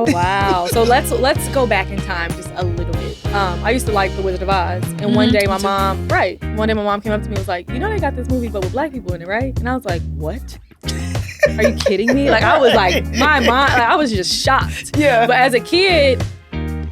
Oh, wow. So let's go back in time just a little bit. I used to like The Wizard of Oz. And one day my mom came up to me and was like, you know they got this movie but with black people in it, right? And I was like, what? Are you kidding me? Like, I was like, my mind, like, I was just shocked. Yeah. But as a kid,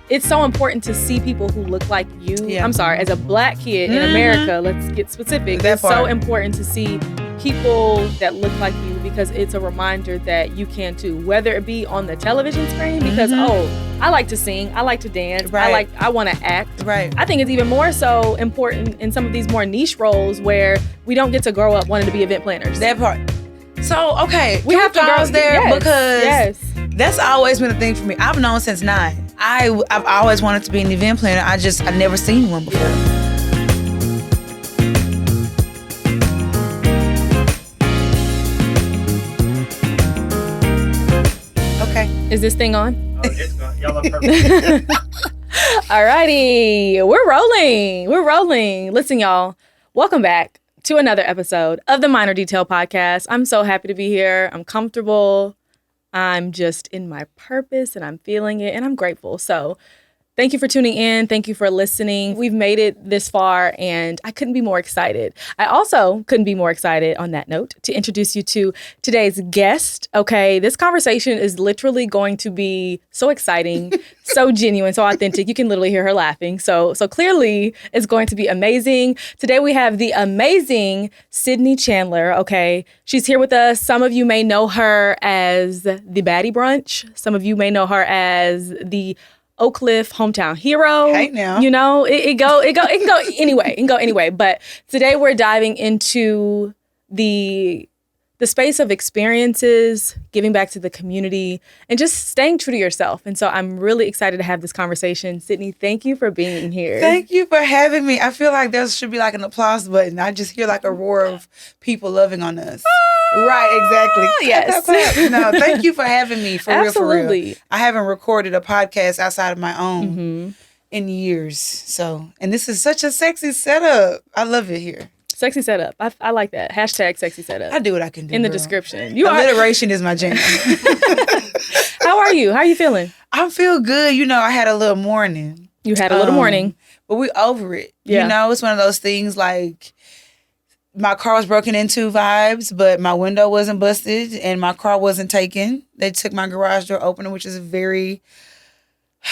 it's so important to see people who look like you. Yeah. I'm sorry, as a black kid in America, let's get specific. It's so important to see people that look like you because it's a reminder that you can too, whether it be on the television screen because, I like to sing, I like to dance, I want to act. Right. I think it's even more so important in some of these more niche roles where we don't get to grow up wanting to be event planners. That part. So, okay, we have to go there because that's always been a thing for me. I've known since 9. I've always wanted to be an event planner. I've never seen one before. Okay. Is this thing on? Oh, it's gone. Y'all are perfect. Alrighty, we're rolling. Listen, y'all, welcome back to another episode of the Minor Detail Podcast. I'm so happy to be here. I'm comfortable. I'm just in my purpose and I'm feeling it and I'm grateful. So thank you for tuning in. Thank you for listening. We've made it this far and I couldn't be more excited. I also couldn't be more excited on that note to introduce you to today's guest. Okay, this conversation is literally going to be so exciting, so genuine, so authentic. You can literally hear her laughing. So clearly it's going to be amazing. Today we have the amazing SYNDEY Chandler. Okay, she's here with us. Some of you may know her as the Baddie Brunch. Some of you may know her as the Oak Cliff hometown hero. Hey now. You know, it can go anyway. But today we're diving into the space of experiences, giving back to the community, and just staying true to yourself. And so I'm really excited to have this conversation. SYNDEY, thank you for being here. Thank you for having me. I feel like there should be like an applause button. I just hear like a roar of people loving on us. Right, exactly. Yes. No, thank you for having me. Absolutely. For real. I haven't recorded a podcast outside of my own in years. So, and this is such a sexy setup. I love it here. Sexy setup. I like that. # sexy setup. I do what I can do. In the girl. description. Alliteration is my jam. How are you? How are you feeling? I feel good. You know, I had a little morning. You had a little morning. But we over it. Yeah. You know, it's one of those things like my car was broken into vibes, but my window wasn't busted and my car wasn't taken. They took my garage door opener, which is very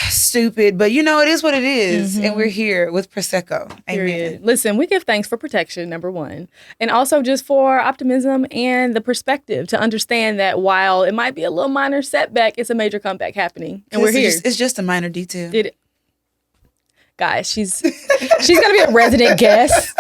stupid, but you know, it is what it is. And we're here with Prosecco. Period. Amen. Listen, we give thanks for protection, number one. And also just for optimism and the perspective to understand that while it might be a little minor setback, it's a major comeback happening. And we're here. It's just a minor detail. Guys, she's gonna be a resident guest.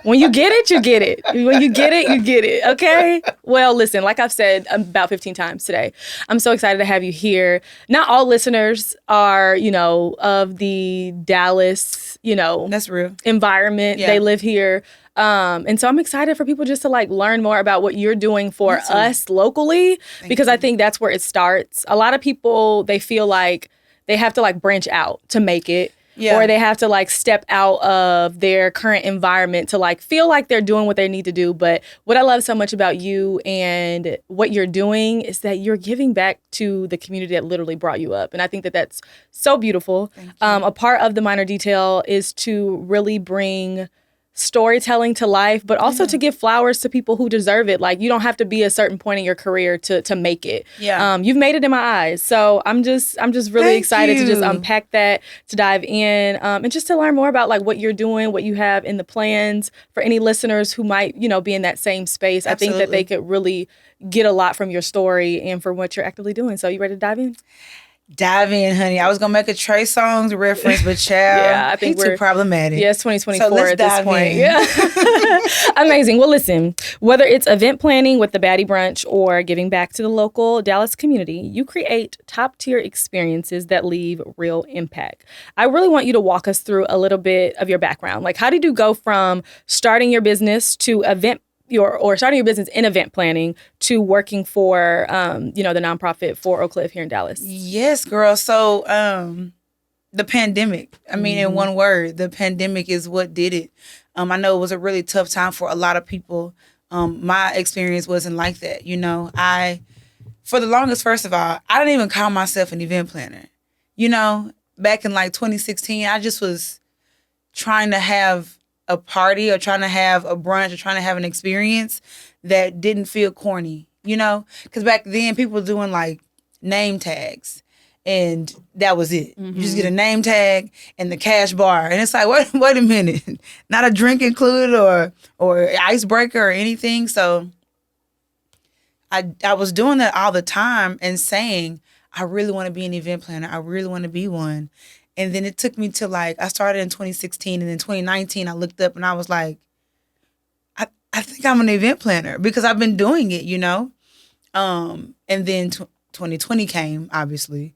When you get it, you get it. When you get it, you get it. Okay? Well, listen, like I've said about 15 times today, I'm so excited to have you here. Not all listeners are, of the Dallas, That's real. environment. Yeah. They live here. And so I'm excited for people just to learn more about what you're doing for us locally, because I think that's where it starts. A lot of people, they feel like they have to branch out to make it. Yeah. Or they have to step out of their current environment to feel like they're doing what they need to do. But what I love so much about you and what you're doing is that you're giving back to the community that literally brought you up. And I think that that's so beautiful. A part of the Minor Detail is to really bring storytelling to life, but also to give flowers to people who deserve it. You don't have to be a certain point in your career to make it. Yeah. You've made it in my eyes. So I'm just really excited to just unpack that, to dive in, and just to learn more about what you're doing, what you have in the plans for any listeners who might, be in that same space. Absolutely. I think that they could really get a lot from your story and from what you're actively doing. So you ready to dive in? Dive in, honey. I was gonna make a Trey Songz reference, but child, yeah, I think we're too problematic. Yeah, it's 2024 so at this point. In. Yeah, amazing. Well, listen, whether it's event planning with the Baddie Brunch or giving back to the local Dallas community, you create top-tier experiences that leave real impact. I really want you to walk us through a little bit of your background. How did you go from starting your business to starting your business in event planning to working for, the nonprofit for Oak Cliff here in Dallas? Yes, girl. So the pandemic, in one word, the pandemic is what did it. I know it was a really tough time for a lot of people. My experience wasn't like that. I for the longest, first of all, I didn't even call myself an event planner. You know, back in like 2016, I just was trying to have a party or trying to have a brunch or trying to have an experience that didn't feel corny, you know? Because back then, people were doing like name tags. And that was it. You just get a name tag and the cash bar. And it's like, wait a minute. Not a drink included or icebreaker or anything. So I was doing that all the time and saying, I really want to be an event planner. I really want to be one. And then it took me to like, I started in 2016 and then 2019, I looked up and I was like, I think I'm an event planner because I've been doing it, you know? And then 2020 came, obviously.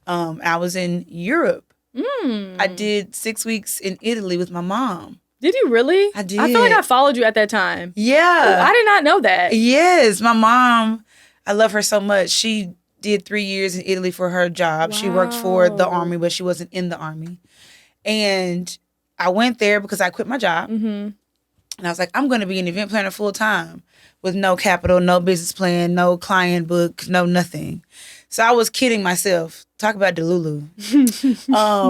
I was in Europe. I did 6 weeks in Italy with my mom. Did you really? I did. I feel like I followed you at that time. Yeah. Oh, I did not know that. Yes. My mom, I love her so much. She did 3 years in Italy for her job. Wow. She worked for the Army, but she wasn't in the Army. And I went there because I quit my job. And I was like, I'm going to be an event planner full time with no capital, no business plan, no client book, no nothing. So I was kidding myself. Talk about Delulu.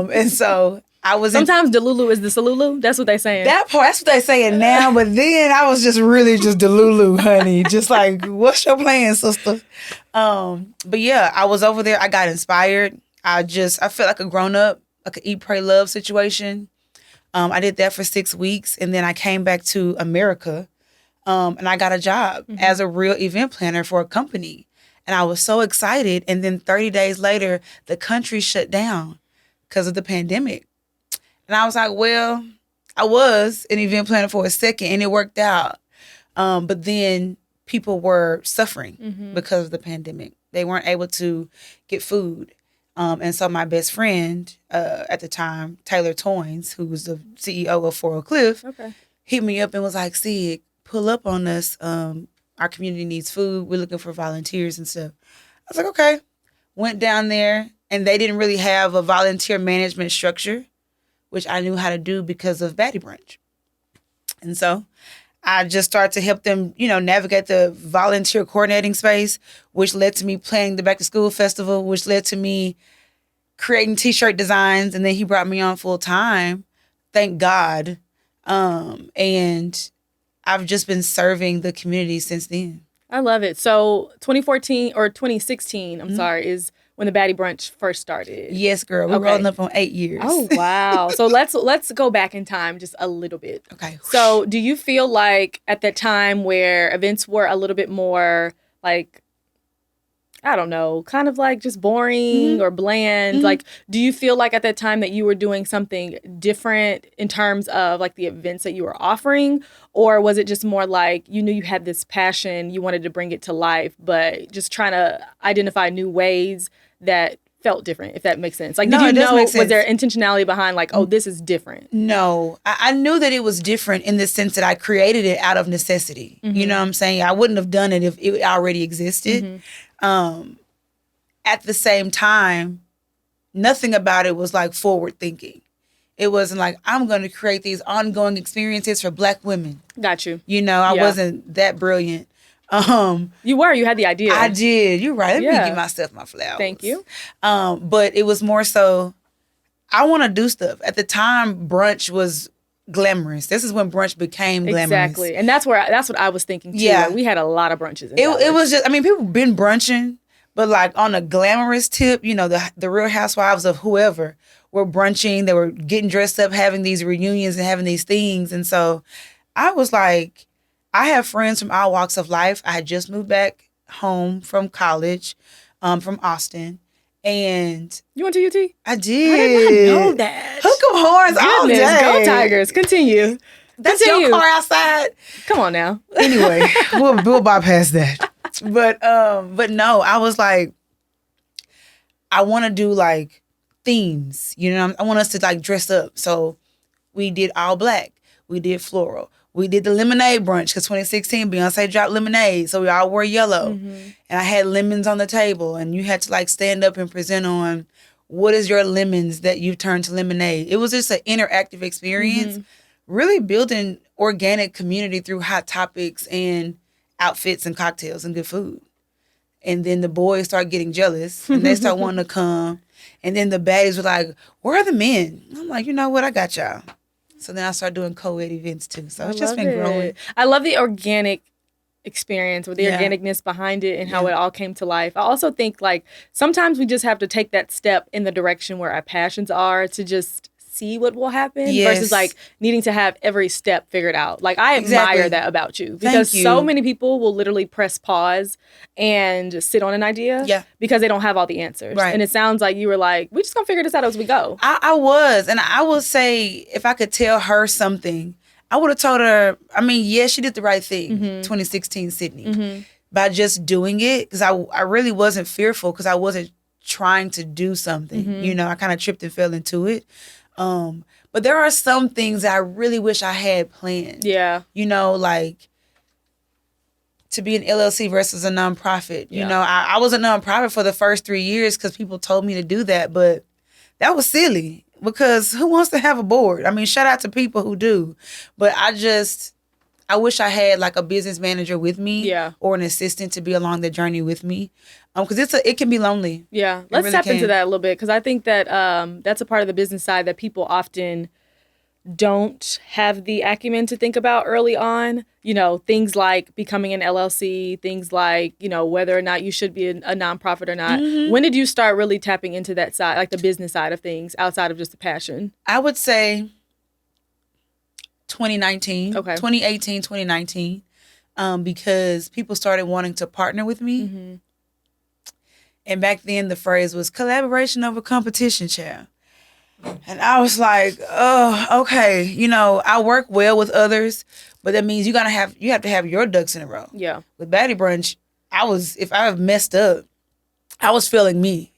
And so I was sometimes Delulu is the Salulu. That's what they saying. That part, that's what they saying now. But then I was just really just Delulu, honey. Just like, what's your plan, sister? But yeah, I was over there. I got inspired. I felt like a grown up, like an eat, pray, love situation. I did that for 6 weeks, and then I came back to America, and I got a job as a real event planner for a company. And I was so excited. And then 30 days later, the country shut down because of the pandemic. And I was like, well, I was an event planner for a second and it worked out. But then people were suffering because of the pandemic. They weren't able to get food. And so my best friend at the time, Taylor Toynes, who was the CEO of 4 Oak Cliff, hit me up and was like, Sid, pull up on us. Our community needs food. We're looking for volunteers and stuff. I was like, okay. Went down there, and they didn't really have a volunteer management structure, which I knew how to do because of Baddie Brunch. And so I just started to help them, you know, navigate the volunteer coordinating space, which led to me planning the Back to School Festival, which led to me creating T-shirt designs. And then he brought me on full time. Thank God. And I've just been serving the community since then. I love it. So 2014 or 2016, I'm sorry, is when the Baddie Brunch first started. Yes, girl. We're rolling up on 8 years. Oh, wow. So let's go back in time just a little bit. Okay. So do you feel like at that time where events were a little bit more like, I don't know, kind of like just boring or bland. Like, do you feel like at that time that you were doing something different in terms of like the events that you were offering? Or was it just more like you knew you had this passion, you wanted to bring it to life, but just trying to identify new ways that felt different, if that makes sense? Like, did you know, was there intentionality behind like, oh, this is different? No, I knew that it was different in the sense that I created it out of necessity. You know what I'm saying? I wouldn't have done it if it already existed. At the same time, nothing about it was like forward thinking. It wasn't like, I'm going to create these ongoing experiences for Black women. Got you. You know, I wasn't that brilliant. You had the idea. I did. You're right. Let me give myself my flowers. Thank you. But it was more so, I want to do stuff. At the time, brunch was glamorous. This is when brunch became glamorous. Exactly. And that's what I was thinking too. Yeah. Like, we had a lot of brunches. It was just, I mean, people been brunching, but like on a glamorous tip, you know, the Real Housewives of whoever were brunching. They were getting dressed up, having these reunions and having these things. And so I was like, I have friends from all walks of life. I had just moved back home from college, from Austin. And you went to UT? I did. I did not know that. Hook 'em horns all day. Go Tigers. Continue. That's your car outside. Come on now. Anyway, we'll bypass that. But no, I was like, I want to do like themes. You know, I want us to like dress up. So we did all Black. We did floral. We did the lemonade brunch because 2016, Beyonce dropped lemonade. So we all wore yellow. And I had lemons on the table. And you had to like stand up and present on what is your lemons that you've turned to lemonade. It was just an interactive experience. Really building organic community through hot topics and outfits and cocktails and good food. And then the boys start getting jealous and they start wanting to come. And then the baddies were like, where are the men? I'm like, you know what? I got y'all. So then I started doing co-ed events too. So it's just been growing. I love the organic experience with the organicness behind it and how it all came to life. I also think like sometimes we just have to take that step in the direction where our passions are to just see what will happen versus like needing to have every step figured out. Like I admire that about you because so many people will literally press pause and sit on an idea because they don't have all the answers. Right. And it sounds like you were like, we just gonna figure this out as we go. I was. And I will say if I could tell her something, I would have told her, I mean, she did the right thing, 2016 Sydney, by just doing it. Because I really wasn't fearful because I wasn't trying to do something. You know, I kind of tripped and fell into it. But there are some things that I really wish I had planned. Yeah. You know, like to be an LLC versus a nonprofit. You know, I was a nonprofit for the first 3 years because people told me to do that. But that was silly. Because who wants to have a board? I mean, shout out to people who do. But I wish I had like a business manager with me or an assistant to be along the journey with me. Because it can be lonely. Yeah, let's really tap into that a little bit. Because I think that that's a part of the business side that people often don't have the acumen to think about early on. You know, things like becoming an LLC, things like, you know, whether or not you should be a nonprofit or not. When did you start really tapping into that side, like the business side of things outside of just the passion? I would say 2019, 2018, 2019, because people started wanting to partner with me. And back then the phrase was collaboration over competition, child. And I was like, oh, okay. You know, I work well with others, but that means you have to have your ducks in a row. Yeah. With Baddie Brunch, if I messed up, I was feeling me,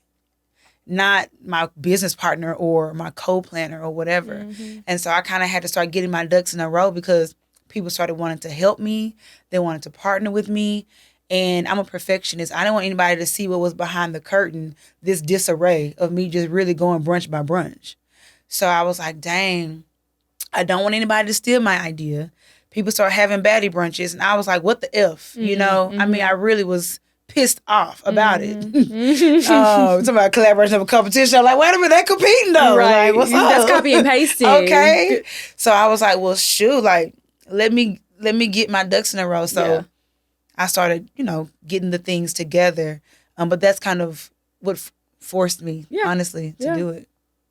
not my business partner or my co-planner or whatever. And so I kind of had to start getting my ducks in a row because people started wanting to help me. They wanted to partner with me. And I'm a perfectionist. I didn't want anybody to see what was behind the curtain, this disarray of me just really going brunch by brunch. So I was like, dang, I don't want anybody to steal my idea. People start having baddie brunches. And I was like, what the F? You know? I mean, I really was pissed off about it. Talking about collaboration of a competition. I'm like, wait a minute, they're competing though. Right. Like, what's up? That's copy and pasting. Okay. So I was like, well, shoot, like, let me get my ducks in a row. So I started, you know, getting the things together. But that's kind of what forced me, honestly, to do it.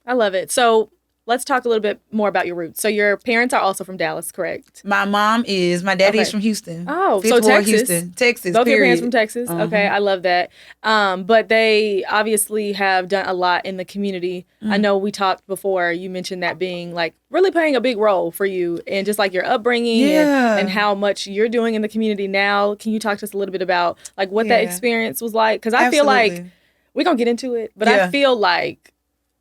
I love it. So let's talk a little bit more about your roots. So your parents are also from Dallas, correct? My daddy is from Houston. Oh, so Texas. Houston, Texas. Both your parents from Texas. Okay, I love that. But they obviously have done a lot in the community. I know we talked before. You mentioned that being like really playing a big role for you and just like your upbringing and how much you're doing in the community now. Can you talk to us a little bit about like what that experience was like? Because I feel like we're gonna get into it, but I feel like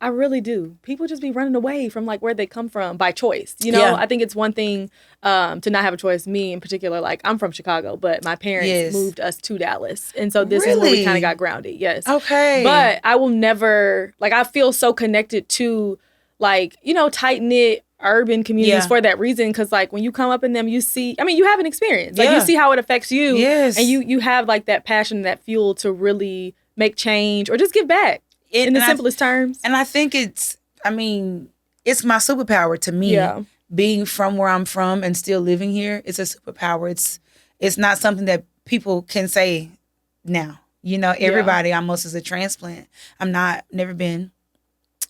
I really do. People just be running away from like where they come from by choice. You know, I think it's one thing to not have a choice. Me in particular, like I'm from Chicago, but my parents moved us to Dallas. And so this is where we kind of got grounded. Yes. Okay. But I will never, like I feel so connected to like, you know, tight-knit urban communities for that reason. Because like when you come up in them, you see, I mean, you have an experience. Like you see how it affects you. Yes. And you have like that passion, that fuel to really make change or just give back. In the simplest terms. And I think it's my superpower to me. Yeah. Being from where I'm from and still living here, it's a superpower. It's not something that people can say now. You know, everybody almost is a transplant. Never been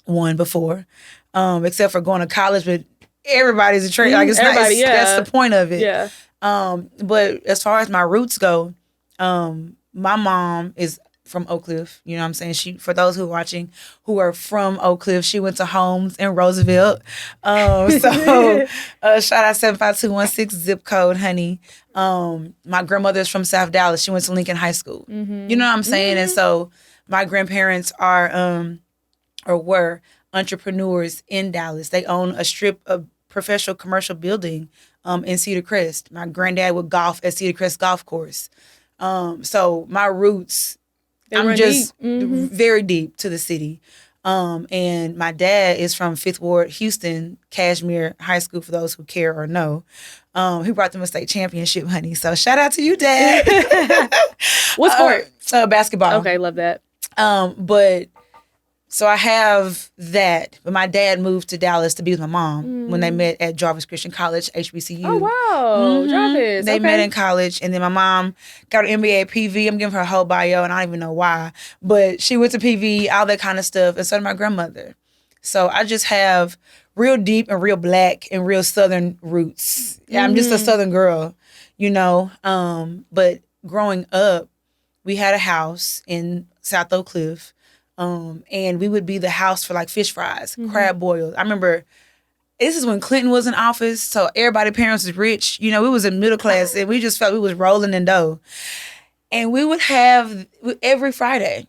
one before, except for going to college, but everybody's a transplant. Like it's everybody, that's the point of it. Yeah. But as far as my roots go, my mom is from Oak Cliff, you know what I'm saying? For those who are watching who are from Oak Cliff, she went to Holmes in Roosevelt. Shout out 75216 zip code, honey. My grandmother's from South Dallas. She went to Lincoln High School. You know what I'm saying? And so my grandparents are or were entrepreneurs in Dallas. They own a strip of professional commercial building in Cedar Crest. My granddad would golf at Cedar Crest Golf Course. So my roots, I'm just very deep to the city. And my dad is from Fifth Ward, Houston, Cashmere High School, for those who care or know. He brought them a state championship, honey. So shout out to you, Dad. What sport? Basketball. Okay, love that. But so I have that. But my dad moved to Dallas to be with my mom when they met at Jarvis Christian College, HBCU. Oh, wow. Jarvis. They met in college. And then my mom got an MBA at PV. I'm giving her a whole bio, and I don't even know why. But she went to PV, all that kind of stuff. And so did my grandmother. So I just have real deep and real Black and real Southern roots. Yeah, I'm just a Southern girl, you know. But growing up, we had a house in South Oak Cliff. And we would be the house for like fish fries, crab boils. I remember this is when Clinton was in office, so everybody's parents was rich. You know, we was in middle class, and we just felt we was rolling in dough. And we would have every Friday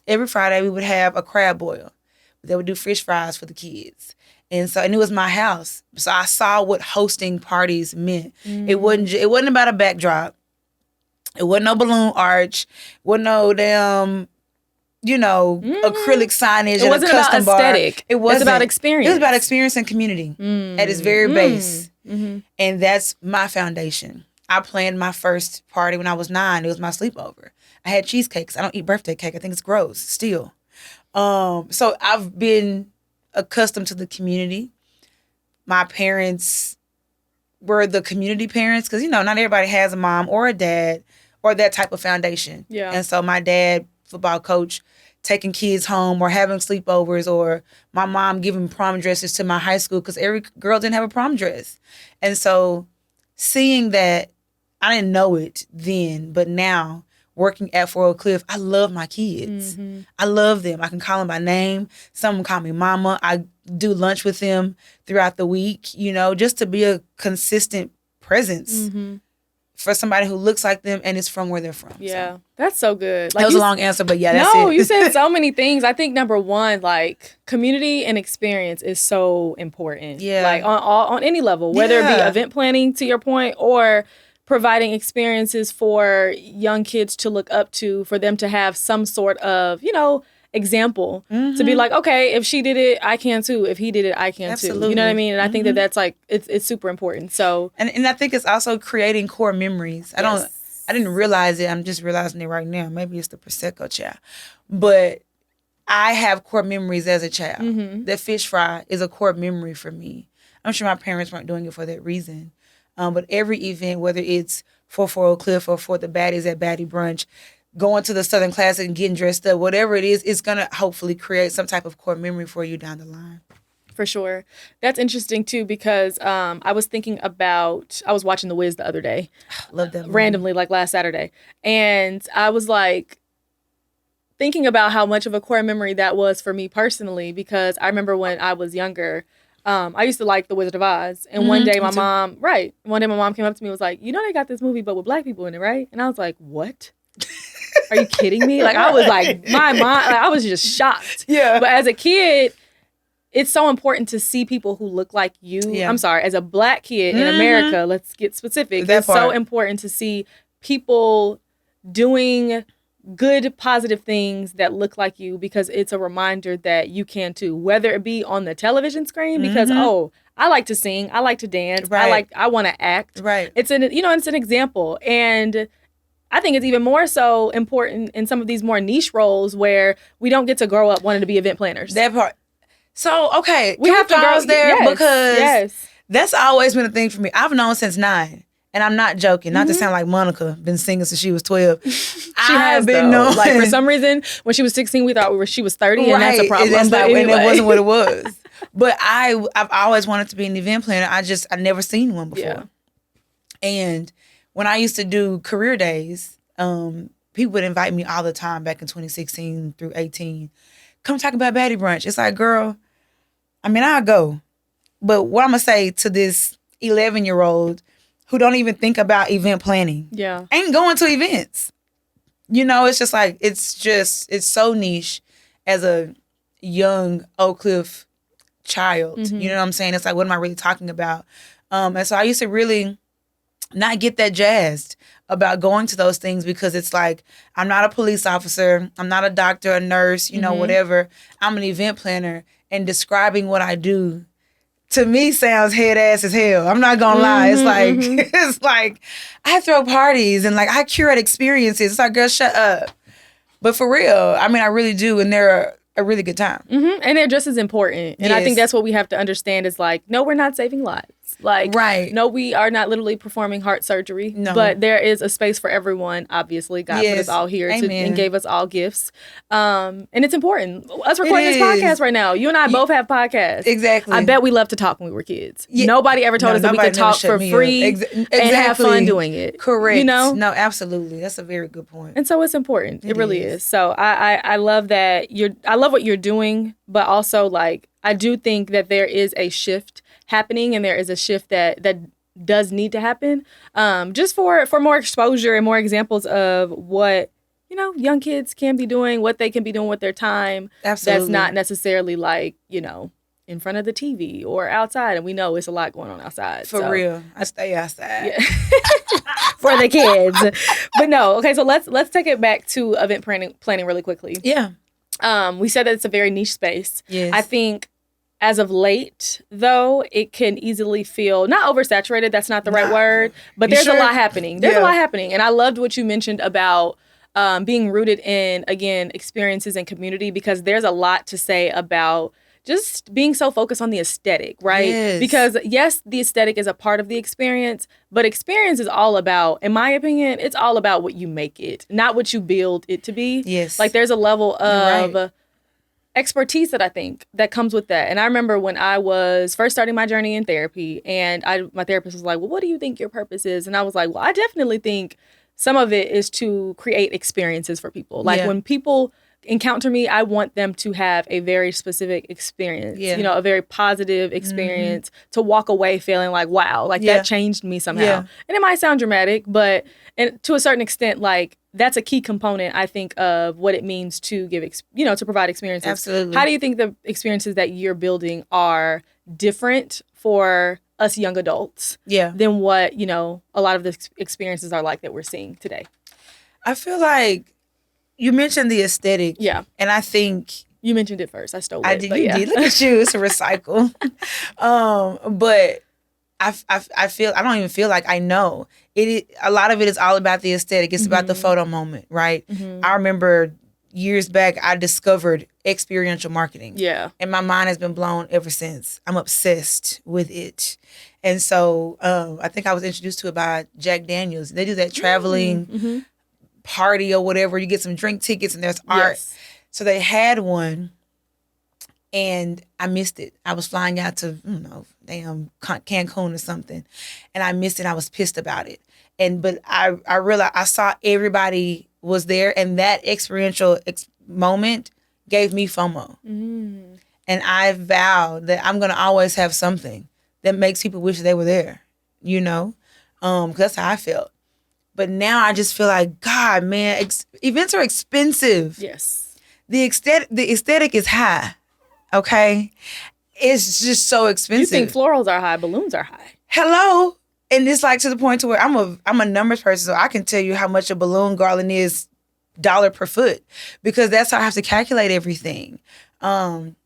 we would have a crab boil. They would do fish fries for the kids. And it was my house. So I saw what hosting parties meant. It wasn't about a backdrop. It wasn't no balloon arch. It wasn't no damn, acrylic signage. It wasn't and a custom about aesthetic. Bar. It wasn't. It's about experience. It was about experience and community at its very base. And that's my foundation. I planned my first party when I was 9. It was my sleepover. I had cheesecakes. I don't eat birthday cake. I think it's gross still. So I've been accustomed to the community. My parents were the community parents because, not everybody has a mom or a dad or that type of foundation. Yeah. And so my dad, football coach, taking kids home or having sleepovers, or my mom giving prom dresses to my high school because every girl didn't have a prom dress. And so seeing that, I didn't know it then, but now working at Fort Oak Cliff, I love my kids. I love them. I can call them by name. Some of them call me mama. I do lunch with them throughout the week, just to be a consistent presence for somebody who looks like them and is from where they're from. Yeah, so. that's so good. That was a long answer, but yeah, that's it. No, you said so many things. I think number one, community and experience is so important. Yeah. Like on any level, whether it be event planning, to your point, or providing experiences for young kids to look up to, for them to have some sort of, example to be like, okay, if she did it, I can too. If he did it, I can Absolutely. too. You know what I mean? And I think that that's it's super important. So, and I think it's also creating core memories. I didn't realize it. I'm just realizing it right now. Maybe it's the Prosecco child, but I have core memories as a child. That fish fry is a core memory for me. I'm sure my parents weren't doing it for that reason. But every event, whether it's for Fort Oak Cliff or for the baddies at Baddie Brunch, going to the Southern Classic and getting dressed up, whatever it is, it's going to hopefully create some type of core memory for you down the line. For sure. That's interesting too, because I was watching The Wiz the other day. Love that movie. Randomly, last Saturday. And I was thinking about how much of a core memory that was for me personally, because I remember when I was younger, I used to like The Wizard of Oz. And one day my mom came up to me and was like, they got this movie, but with Black people in it, right? And I was like, what? Are you kidding me? I was my mind, I was just shocked. Yeah. But as a kid, it's so important to see people who look like you. Yeah. I'm sorry, as a Black kid in America, let's get specific. It's so important to see people doing good, positive things that look like you, because it's a reminder that you can too, whether it be on the television screen, because, I like to sing, I like to dance, right. I want to act. Right. It's an example. And I think it's even more so important in some of these more niche roles where we don't get to grow up wanting to be event planners. That part. So, okay, we have to pause there because yes. that's always been a thing for me. I've known since 9, and I'm not joking. Not to sound like Monica, been singing since she was 12. She has been known. For some reason, when she was 16, we thought she was 30, and that's a problem. And anyway. that wasn't what it was. But I've always wanted to be an event planner. I never seen one before. Yeah. And when I used to do career days, people would invite me all the time back in 2016 through 18. Come talk about Baddie Brunch. It's like, girl, I'll go. But what I'm going to say to this 11-year-old who don't even think about event planning, ain't going to events. It's just it's so niche as a young Oak Cliff child. You know what I'm saying? It's like, what am I really talking about? And so I used to really not get that jazzed about going to those things because it's like, I'm not a police officer, I'm not a doctor, a nurse, you know, whatever. I'm an event planner, and describing what I do to me sounds head ass as hell. I'm not gonna lie. It's like it's like I throw parties and like I curate experiences. It's like, girl, shut up. But for real, I mean, I really do, and they're a really good time. And they're just as important. And I think Yes. that's what we have to understand is like, no, we're not saving lives. Like, Right. no, we are not literally performing heart surgery. No. But there is a space for everyone, obviously. God put us Yes. all here Amen. and gave us all gifts. And it's important. Us recording this is. podcast right now, you and I both have podcasts. Exactly. I bet we love to talk when we were kids. Yeah. Nobody ever told No, us that we nobody could never talk shut for me free up. and have fun doing it. Correct. You know? No, absolutely. That's a very good point. And so it's important. It really is. is. So I love that I love what you're doing, but also like I do think that there is a shift happening, and there is a shift that does need to happen. Just for more exposure and more examples of what, you know, young kids can be doing, what they can be doing with their time. Absolutely. That's not necessarily like, you know, in front of the TV or outside. And we know it's a lot going on outside. For so. real. I stay outside. Yeah. For the kids. But no, okay, so let's take it back to event planning really quickly. Yeah. We said that it's a very niche space. Yes. I think as of late, though, it can easily feel not oversaturated. That's not the right word, but You there's sure? a lot happening. There's Yeah. a lot happening, and I loved what you mentioned about being rooted in, again, experiences and community, because there's a lot to say about just being so focused on the aesthetic, right? Yes. Because yes, the aesthetic is a part of the experience, but experience is all about, in my opinion, it's all about what you make it, not what you build it to be. Yes. Like there's a level of right. expertise that I think that comes with that. And I remember when I was first starting my journey in therapy, and my therapist was like, well, what do you think your purpose is? And I was like, well, I definitely think some of it is to create experiences for people. Like Yeah. when people encounter me, I want them to have a very specific experience, Yeah. you know, a very positive experience, to walk away feeling like, wow, like Yeah. that changed me somehow. Yeah. And it might sound dramatic, but and to a certain extent, like that's a key component, I think, of what it means to give, to provide experiences. Absolutely. How do you think the experiences that you're building are different for us young adults Yeah. than what, you know, a lot of the experiences are like that we're seeing today? I feel like you mentioned the aesthetic. Yeah. And I think You mentioned it first. I stole it. I did. but You yeah. did. Look at you. It's a recycle. But I feel, I don't even feel like I know it. A lot of it is all about the aesthetic. It's about the photo moment, right? I remember years back, I discovered experiential marketing. Yeah. And my mind has been blown ever since. I'm obsessed with it. And so I think I was introduced to it by Jack Daniels. They do that traveling party or whatever. You get some drink tickets and there's art. Yes. So they had one and I missed it. I was flying out to, damn Cancun or something. And I missed it. I was pissed about it. But I realized I saw everybody was there, and that experiential moment gave me FOMO. And I vowed that I'm going to always have something that makes people wish they were there, because that's how I felt. But now I just feel like, God, man, events are expensive. Yes. The aesthetic is high, okay? It's just so expensive. You think florals are high, balloons are high. Hello? And it's like to the point to where I'm a numbers person, so I can tell you how much a balloon garland is dollar per foot, because that's how I have to calculate everything.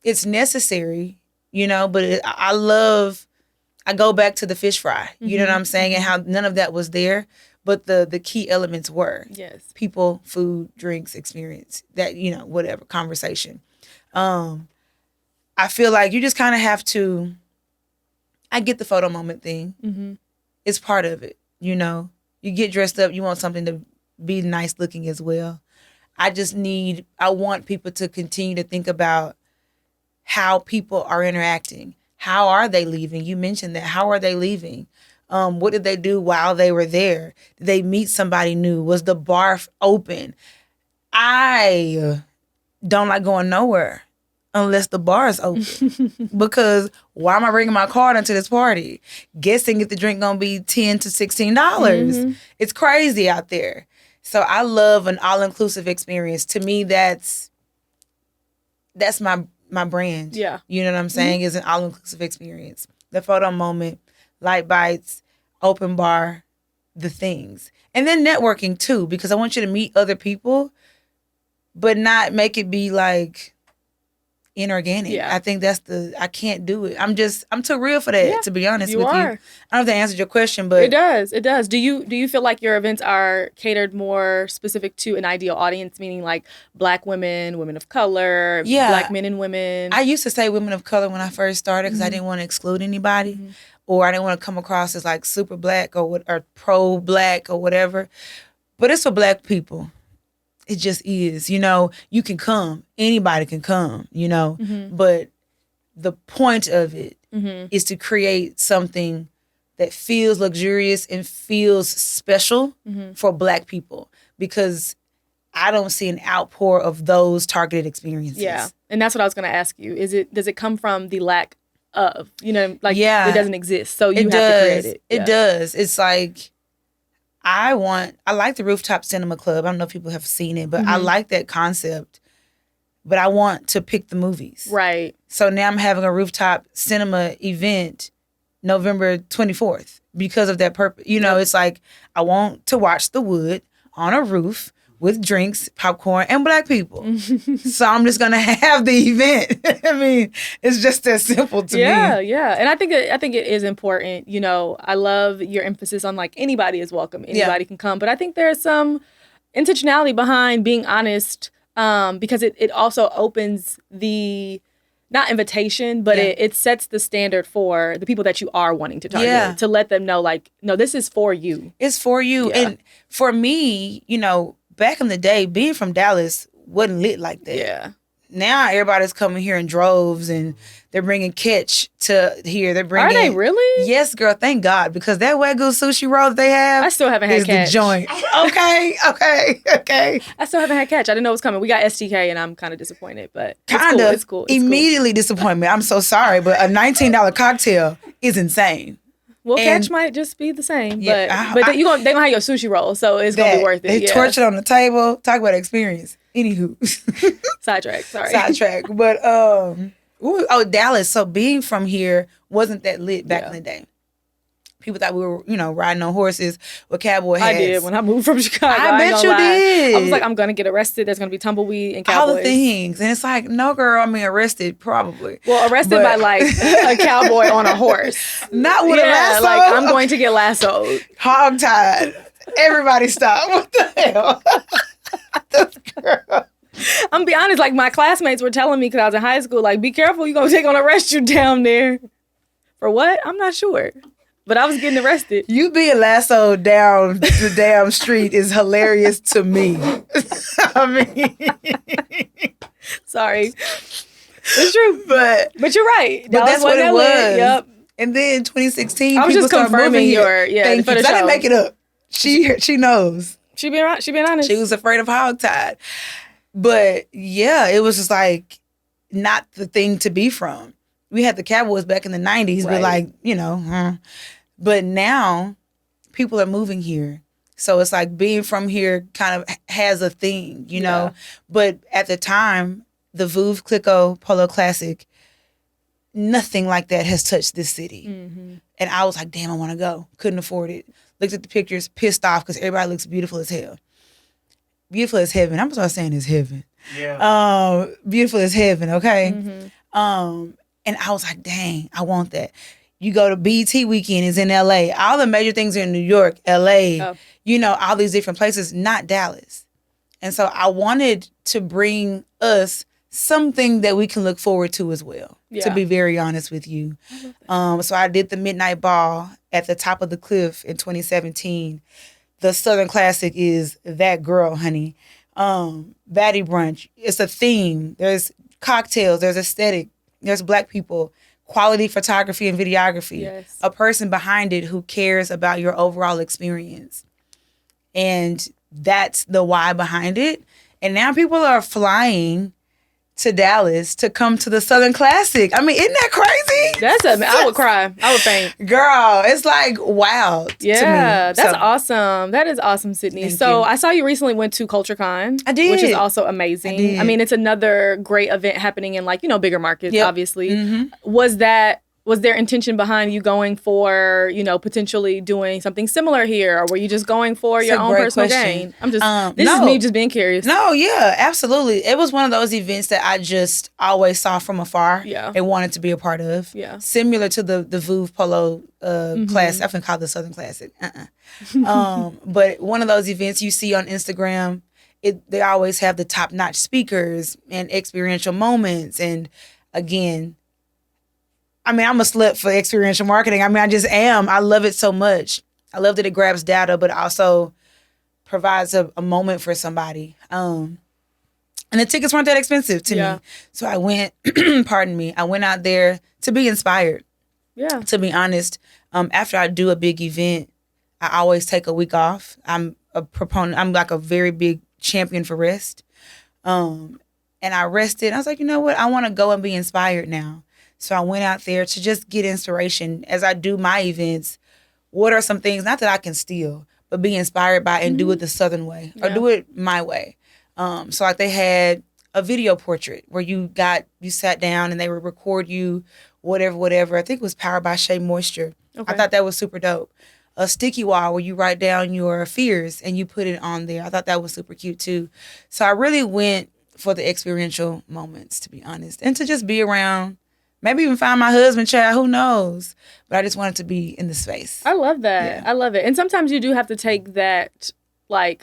It's necessary, but I go back to the fish fry, you know what I'm saying, and how none of that was there, but the key elements were. Yes. People, food, drinks, experience, that, whatever, conversation. I feel like you just kind of have to, I get the photo moment thing. It's part of it, You get dressed up, you want something to be nice looking as well. I want people to continue to think about how people are interacting. How are they leaving? You mentioned that. How are they leaving? What did they do while they were there? Did they meet somebody new? Was the bar open? I don't like going nowhere unless the bar is open. Because why am I bringing my card into this party? Guessing if the drink gonna be $10 to $16. It's crazy out there. So I love an all-inclusive experience. To me, that's my brand. Yeah. You know what I'm saying? Is an all-inclusive experience. The photo moment, light bites, open bar, the things. And then networking too, because I want you to meet other people, but not make it be like inorganic. Yeah. I think I can't do it. I'm too real for that, Yeah, to be honest you with you. are. I don't know if that answered your question, but It does. Do you feel like your events are catered more specific to an ideal audience, meaning like Black women, women of color, Yeah. Black men and women? I used to say women of color when I first started because I didn't want to exclude anybody, or I didn't want to come across as like super Black or pro-Black or whatever. But it's for Black people. It just is. You know, you can come. Anybody can come, you know. But the point of it is to create something that feels luxurious and feels special for Black people, because I don't see an outpour of those targeted experiences. Yeah. And that's what I was going to ask you. Does it come from the lack of, you know, like it doesn't exist, so you have to create it? It does. It's like, I like the Rooftop Cinema Club. I don't know if people have seen it, but I like that concept. But I want to pick the movies. Right. So now I'm having a rooftop cinema event November 24th because of that purpose. You know, it's like, I want to watch The Wood on a roof with drinks, popcorn, and Black people. So I'm just gonna have the event. I mean, it's just that simple to me. Yeah. And I think it is important. You know, I love your emphasis on like anybody is welcome, anybody can come. But I think there's some intentionality behind being honest, because it also opens the not invitation, but it sets the standard for the people that you are wanting to target, to let them know like, no, this is for you. It's for you. Yeah. And for me, you know, back in the day, being from Dallas wasn't lit like that. Yeah. Now everybody's coming here in droves and they're bringing catch to here. They're bringing. Are they really? Yes, girl. Thank God, because that Wagyu sushi roll that they have, I still haven't had is catch. the joint. Okay. I still haven't had catch. I didn't know it was coming. We got STK and I'm kind of disappointed, but it's cool. Immediately disappointment. I'm so sorry, but a $19 cocktail is insane. Well, catch might just be the same, but they gonna have your sushi roll, so it's gonna be worth it. They torch it on the table. Talk about experience. Anywho, sidetrack. Sorry, sidetrack. But Dallas. So being from here wasn't that lit back in the day. People thought we were, you know, riding on horses with cowboy hats. I did when I moved from Chicago. I bet you did. I was like, I'm gonna get arrested. There's gonna be tumbleweed and cowboys. All the things, and it's like, no, girl. I mean, arrested probably. Well, arrested by like a cowboy on a horse, not with a lasso. Like I'm going to get lassoed, hogtied. Everybody stop! What the hell? This girl. I'm gonna be honest. Like my classmates were telling me because I was in high school, like, be careful, you're gonna arrest you down there. For what? I'm not sure. But I was getting arrested. You being lassoed down the damn street is hilarious to me. I mean, sorry, it's true, but you're right. But that's what it was. Yep. And then 2016, I was people just confirming your Thank you. I didn't make it up. She knows. She been honest. She was afraid of hogtied. But yeah, it was just like not the thing to be from. We had the Cowboys back in the 90s, but like, you know, But now people are moving here. So it's like being from here kind of has a thing, you know. But at the time, the Vouv Clicquot Polo Classic, nothing like that has touched this city. And I was like, damn, I want to go. Couldn't afford it. Looked at the pictures, pissed off because everybody looks beautiful as hell. Beautiful as heaven. I'm going to start saying it's heaven. Yeah. Beautiful as heaven, okay? And I was like, dang, I want that. You go to BET weekend is in LA. All the major things are in New York, LA, you know, all these different places, not Dallas. And so I wanted to bring us something that we can look forward to as well, to be very honest with you. So I did the Midnight Ball at the top of the cliff in 2017. The Southern Classic is That Girl, honey. Baddie Brunch. It's a theme. There's cocktails. There's aesthetic. There's Black people. Quality photography and videography. Yes. A person behind it who cares about your overall experience. And that's the why behind it. And now people are flying to Dallas to come to the Southern Classic. I mean, isn't that crazy? I would cry. I would faint. Girl, it's like wow to me. That's awesome. That is awesome, Sydney. Thank so you. I saw you recently went to CultureCon. I did. Which is also amazing. I did. I mean, it's another great event happening in like, you know, bigger markets, Yep. obviously. Was that was there intention behind you going for, potentially doing something similar here, or were you just going for your own personal gain? I'm just this is me just being curious. No, yeah, absolutely. It was one of those events that I just always saw from afar and wanted to be a part of. Yeah. Similar to the Vuve Polo class. I can call it the Southern Classic. But one of those events you see on Instagram, they always have the top-notch speakers and experiential moments. And again, I'm a slut for experiential marketing. I just am. I love it so much. I love that it grabs data, but also provides a moment for somebody. And the tickets weren't that expensive to me. So I went, I went out there to be inspired. Yeah. To be honest, after I do a big event, I always take a week off. I'm a proponent. I'm like a very big champion for rest. And I rested. I was like, you know what? I want to go and be inspired now. So I went out there to just get inspiration as I do my events. What are some things, not that I can steal, but be inspired by and do it the Southern way or do it my way. So like they had a video portrait where you sat down and they would record you, whatever. I think it was powered by Shea Moisture. Okay. I thought that was super dope. A sticky wall where you write down your fears and you put it on there. I thought that was super cute too. So I really went for the experiential moments, to be honest, and to just be around. Maybe even find my husband, child, who knows? But I just wanted to be in the space. I love that. Yeah. I love it. And sometimes you do have to take that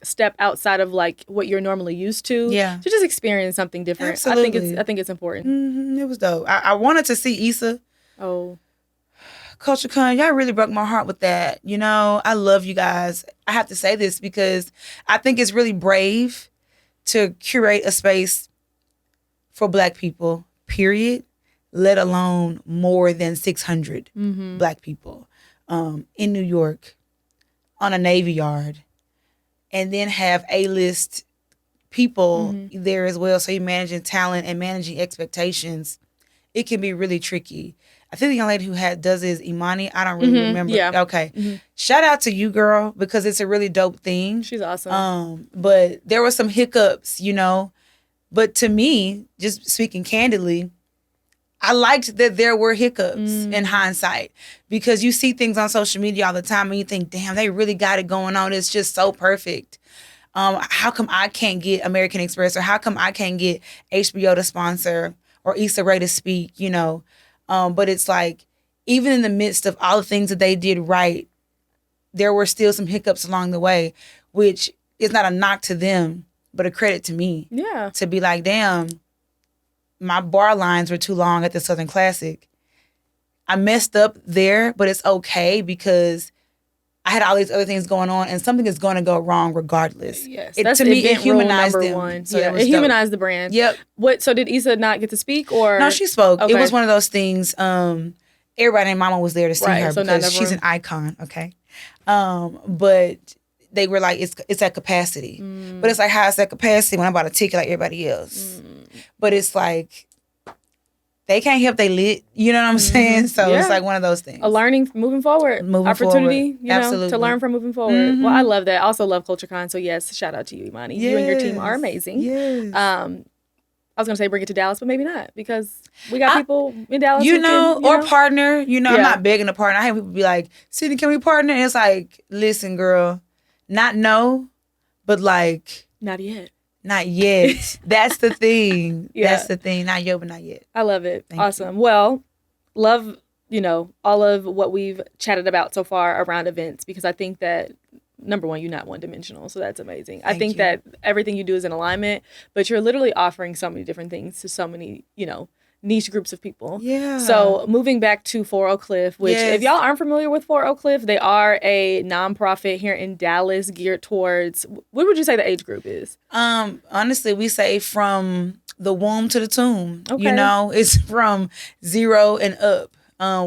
step outside of what you're normally used to. Yeah. To just experience something different. Absolutely. I think it's important. It was dope. I wanted to see Issa. Oh. Culture Con, y'all really broke my heart with that. I love you guys. I have to say this because I think it's really brave to curate a space for Black people, period. Let alone more than 600 Black people in New York on a Navy Yard, and then have A-list people there as well. So you're managing talent and managing expectations. It can be really tricky. I think the young lady who does it is Imani. I don't really remember. Yeah. Okay. Shout out to you, girl, because it's a really dope thing. She's awesome. But there were some hiccups, But to me, just speaking candidly, I liked that there were hiccups in hindsight, because you see things on social media all the time and you think, damn, they really got it going on. It's just so perfect. How come I can't get American Express, or how come I can't get HBO to sponsor or Issa Rae to speak, But it's like, even in the midst of all the things that they did right, there were still some hiccups along the way, which is not a knock to them, but a credit to me. Yeah. To be like, damn, my bar lines were too long at the Southern Classic. I messed up there, but it's okay because I had all these other things going on, and something is going to go wrong regardless. Yes, To me, it humanized them. One. So yeah, it humanized the brand. Yep. So did Issa not get to speak, or? No, she spoke. Okay. It was one of those things. Everybody and mama was there to see her so because she's an icon. Okay. But they were like, it's at capacity. But it's like, how is that capacity when I bought a ticket like everybody else? But it's like, they can't help they lit. You know what I'm saying? So it's like one of those things. A learning moving forward. Opportunity, Absolutely. to learn from moving forward. Well, I love that. I also love CultureCon. So yes, shout out to you, Imani. Yes. You and your team are amazing. Yes. I was going to say bring it to Dallas, but maybe not, because we got people in Dallas or partner. I'm not begging to partner. I hate people be like, Sydney, can we partner? And it's like, listen, girl, not no, but like. Not yet. Not yet. That's the thing. Yeah. That's the thing. Not yet, but not yet. I love it. Thank Awesome. You. Well, love, all of what we've chatted about so far around events, because I think that, number one, you're not one-dimensional, so that's amazing. I think that everything you do is in alignment, but you're literally offering so many different things to so many, niche groups of people. Yeah. So moving back to 4 Oak Cliff, which if y'all aren't familiar with 4 Oak Cliff, they are a nonprofit here in Dallas geared towards, what would you say the age group is? Honestly, we say from the womb to the tomb. Okay. It's from 0 and up.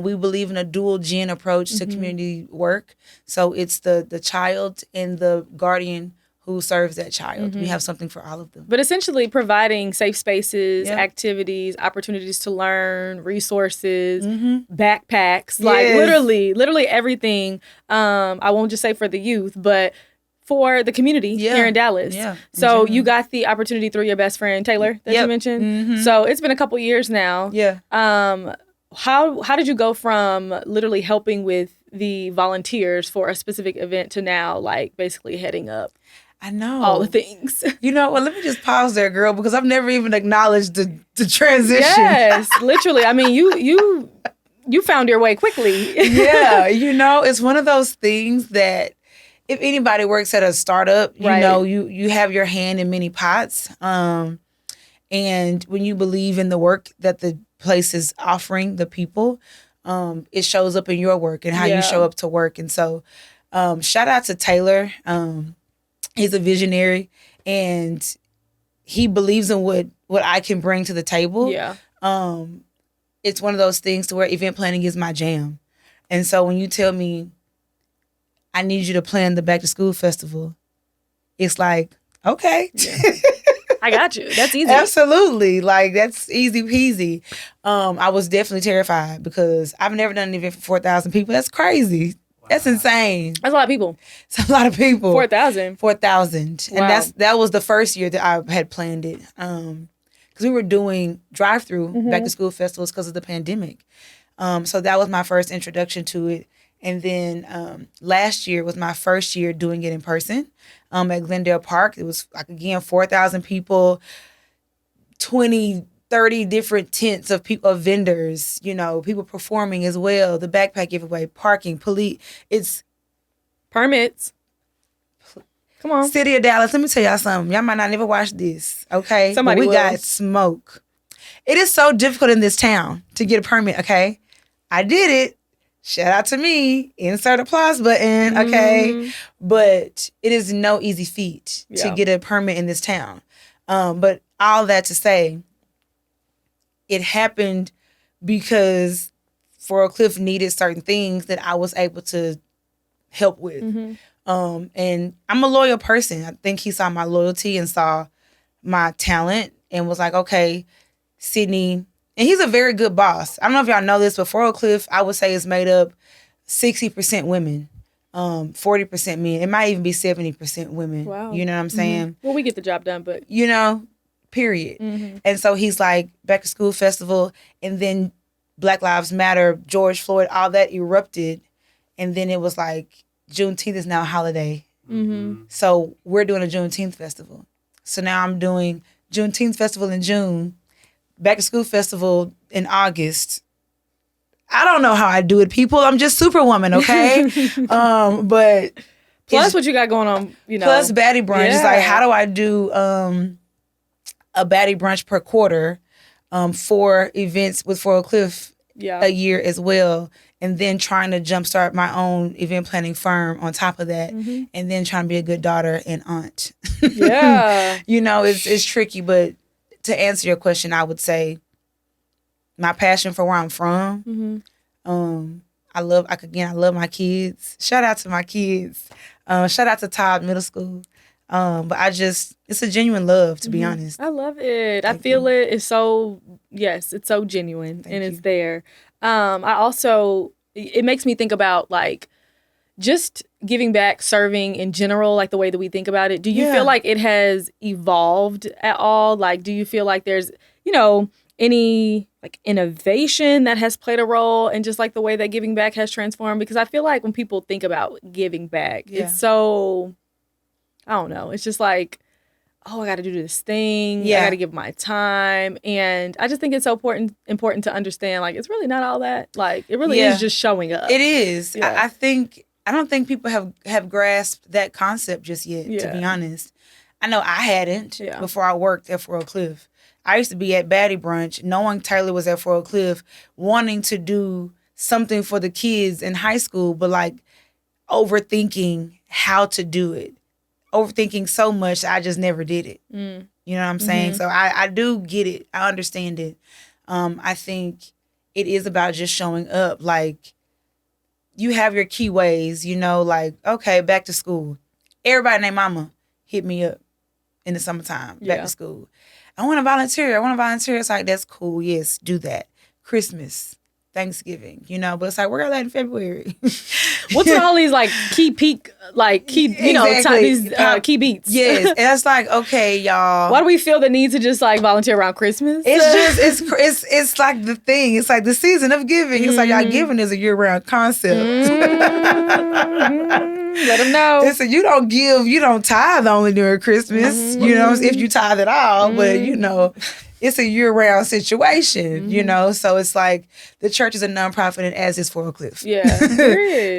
We believe in a dual gen approach to community work. So it's the child and the guardian who serves that child. We have something for all of them. But essentially providing safe spaces, activities, opportunities to learn, resources, backpacks, like literally everything. I won't just say for the youth, but for the community here in Dallas. Yeah. So you got the opportunity through your best friend, Taylor, that you mentioned. So it's been a couple years now. Yeah. how did you go from literally helping with the volunteers for a specific event to now like basically heading up I know. all the things? You know what? Let me just pause there, girl, because I've never even acknowledged the transition. Yes, literally. I mean, you found your way quickly. Yeah, you know, it's one of those things that if anybody works at a startup, you Right. know, you have your hand in many pots. And when you believe in the work that the place is offering the people, it shows up in your work and how Yeah. you show up to work. And so shout out to Taylor. He's a visionary and he believes in what I can bring to the table. Yeah. It's one of those things to where event planning is my jam. And so when you tell me I need you to plan the back to school festival, it's like, okay. I got you. That's easy. Absolutely. Like that's easy peasy. I was definitely terrified because I've never done an event for 4,000 people. That's crazy. That's insane. That's a lot of people. It's a lot of people. 4,000. 4,000. Wow. And that was the first year that I had planned it. Because we were doing drive-through back to school festivals because of the pandemic. So that was my first introduction to it. And then last year was my first year doing it in person at Glendale Park. It was, like, again, 4,000 people, 20, 30 different tents of people, of vendors, you know, people performing as well, the backpack giveaway, parking, police. It's Permits. Come on. City of Dallas. Let me tell y'all something. Y'all might not never watch this, okay? Somebody but we will. got smoke. It is so difficult in this town to get a permit, okay? I did it. Shout out to me. Insert applause button, okay? But it is no easy feat to Yeah. get a permit in this town. But all that to say, it happened because Fort Oak Cliff needed certain things that I was able to help with. And I'm a loyal person. I think he saw my loyalty and saw my talent and was like, okay, Sydney. And he's a very good boss. I don't know if y'all know this, but Fort Oak Cliff, I would say, is made up 60% women, 40% men. It might even be 70% women. Wow. You know what I'm saying? Well, we get the job done, but You know, period. And so he's like, back to school festival, and then Black Lives Matter, George Floyd, all that erupted. And then it was like, Juneteenth is now a holiday. So we're doing a Juneteenth festival. So now I'm doing Juneteenth festival in June, back to school festival in August. I don't know how I do it, people. I'm just Superwoman, okay? But plus it's- what you got going on, you know. plus baddie brunch. It's like, Yeah. how do I do a baddie brunch per quarter for events with Fort Oak Cliff Yeah. a year as well, and then trying to jumpstart my own event planning firm on top of that, and then trying to be a good daughter and aunt. Yeah. You know, it's tricky, but to answer your question, I would say my passion for where I'm from. I love my kids. Shout out to my kids. Shout out to Todd Middle School. But it's a genuine love, to be honest. I love it. I feel it. It's so, yes, it's so genuine and it's there. I also, it makes me think about like just giving back, serving in general, like the way that we think about it. Do you Yeah. feel like it has evolved at all? Like, do you feel like there's, you know, any like innovation that has played a role in just like the way that giving back has transformed? Because I feel like when people think about giving back, Yeah. it's so, I don't know. It's just like, oh, I got to do this thing. Yeah. I got to give my time. And I just think it's so important to understand, like, it's really not all that. Like, it really Yeah. is just showing up. It is. Yeah. I don't think people have grasped that concept just yet, to Yeah. be honest. I know I hadn't Yeah. before I worked at Fort Oak Cliff. I used to be at Baddie Brunch, knowing Taylor was at Fort Oak Cliff, wanting to do something for the kids in high school, but like overthinking how to do it. Overthinking so much, I just never did it. You know what I'm saying? So I do get it. I understand it. I think it is about just showing up. Like, you have your key ways, you know, like, okay, back to school. Everybody and their mama hit me up in the summertime, back Yeah. to school. I want to volunteer. It's like, that's cool. Yes, do that. Christmas. Thanksgiving, you know, but it's like, we're gonna let in February. What's all these like key peak, like key, you know, these key beats? Yes, and it's like, okay, y'all. Why do we feel the need to just like volunteer around Christmas? It's just it's like the thing. It's like the season of giving. It's like y'all giving is a year round concept. Let them know. Listen, you don't tithe only during Christmas. You know, if you tithe at all, but you know. It's a year-round situation, you know? So it's like the church is a nonprofit and as is For Oak Cliff. Yeah.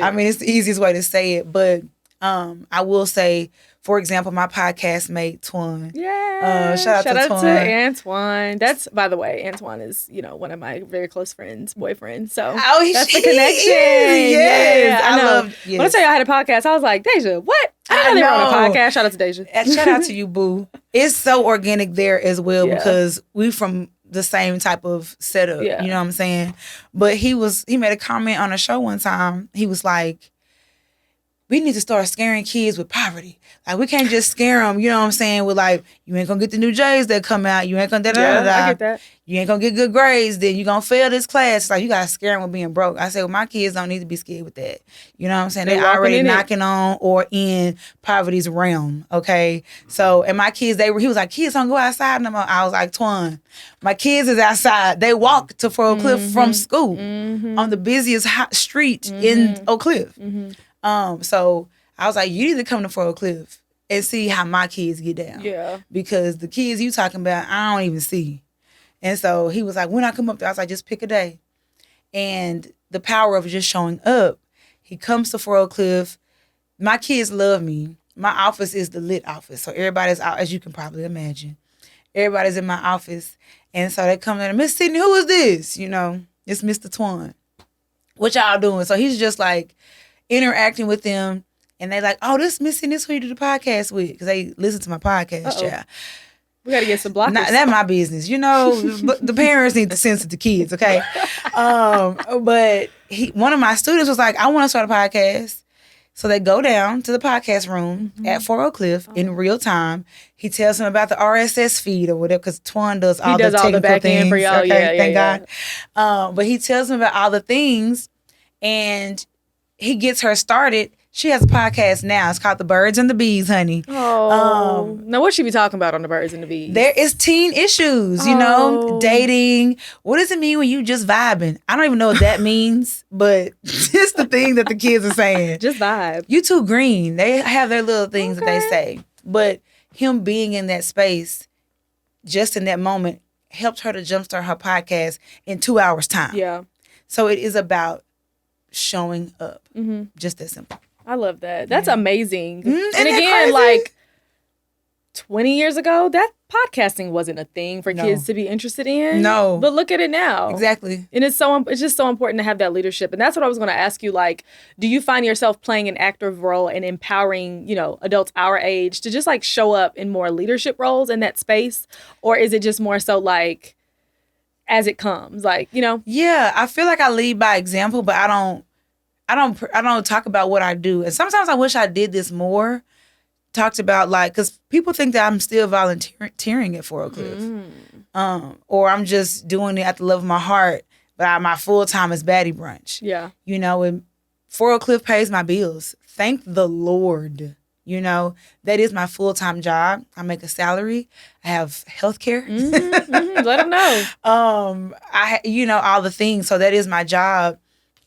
I mean, it's the easiest way to say it. But I will say, for example, my podcast mate, Twan. Yeah. Shout out to Antoine. That's, by the way, Antoine is, you know, one of my very close friends, boyfriend. So that's the Is. connection. Yes. I know. Yes. When I tell you I had a podcast, I was like, Deja, what? I didn't know they were on a podcast. Shout out to Deja. Shout out to you, boo. It's so organic there as well because we from the same type of setup. Yeah. You know what I'm saying? But he made a comment on a show one time. He was like, we need to start scaring kids with poverty. Like, we can't just scare them, you know what I'm saying, with like, you ain't gonna get the new J's that come out. You ain't gonna I get that. You ain't gonna get good grades. Then you gonna fail this class. Like, you gotta scare them with being broke. I said, well, my kids don't need to be scared with that. You know what I'm saying? They already knocking on or in poverty's realm, okay? So, and my kids, he was like, kids don't go outside no more. I was like, Twan, my kids is outside. They walk to Oak Cliff from school on the busiest street in Oak Cliff. So I was like, you need to come to Oak Cliff and see how my kids get down. Yeah. Because the kids you talking about, I don't even see. And so he was like, when I come up there, I was like, just pick a day. And the power of just showing up. He comes to Oak Cliff. My kids love me. My office is the lit office. So everybody's out, as you can probably imagine. Everybody's in my office. And so they come in, Miss Sydney, who is this? You know, it's Mr. Twan. What y'all doing? So he's just like, interacting with them, and they like, oh, this Missy, this who you do the podcast with, because they listen to my podcast, child. We got to get some blockers. That's my business, you know. The parents need to censor the kids, okay? But one of my students was like, I want to start a podcast. So they go down to the podcast room at Oak Cliff in real time. He tells them about the RSS feed or whatever, because Twan does all the technical back things. end for y'all. Okay, thank God. But he tells them about all the things, and he gets her started. She has a podcast now. It's called The Birds and the Bees, honey. Oh. Now, what she be talking about on The Birds and the Bees? There is teen issues, you know, dating. What does it mean when you just vibing? I don't even know what that means, but it's the thing that the kids are saying. Just vibe. You too green. They have their little things that they say. But him being in that space, just in that moment, helped her to jumpstart her podcast in 2 hours' time. Yeah. So it is about showing up. Just that simple. I love that. That's amazing. And again, like 20 years ago, that podcasting wasn't a thing for kids to be interested in. No. But look at it now. Exactly. And it's just so important to have that leadership. And that's what I was going to ask you. Like, do you find yourself playing an active role in empowering, you know, adults our age to just like show up in more leadership roles in that space? Or is it just more so like as it comes, like, you know? Yeah, I feel like I lead by example, but I don't talk about what I do. And sometimes I wish I did this more. Talked about like, because people think that I'm still volunteering at Oak Cliff. Or I'm just doing it at the love of my heart, but my full time is baddie brunch. Yeah. You know, and Oak Cliff pays my bills. Thank the Lord. You know, that is my full-time job. I make a salary. I have health care. Let them know. All the things. So that is my job.